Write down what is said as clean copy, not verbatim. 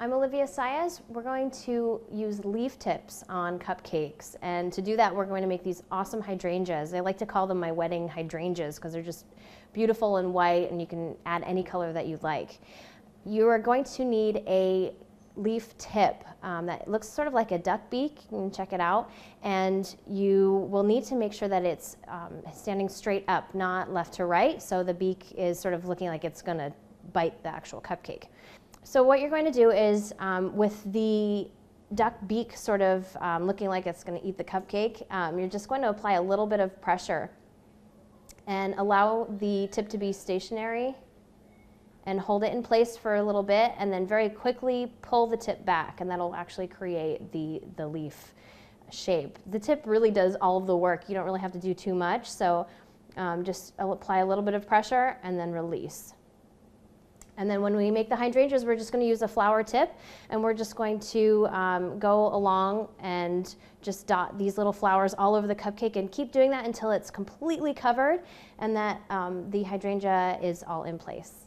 I'm Olivia Saez. We're going to use leaf tips on cupcakes, and to do that we're going to make these awesome hydrangeas. I like to call them my wedding hydrangeas because they're just beautiful and white, and you can add any color that you'd like. You are going to need a leaf tip that looks sort of like a duck beak. You can check it out, and you will need to make sure that it's standing straight up, not left to right, so the beak is sort of looking like it's going to bite the actual cupcake. So what you're going to do is, with the duck beak sort of looking like it's going to eat the cupcake, you're just going to apply a little bit of pressure and allow the tip to be stationary and hold it in place for a little bit, and then very quickly pull the tip back, and that'll actually create the leaf shape. The tip really does all of the work. You don't really have to do too much, so just apply a little bit of pressure and then release. And then when we make the hydrangeas, we're just going to use a flower tip, and we're just going to go along and just dot these little flowers all over the cupcake, and keep doing that until it's completely covered and that the hydrangea is all in place.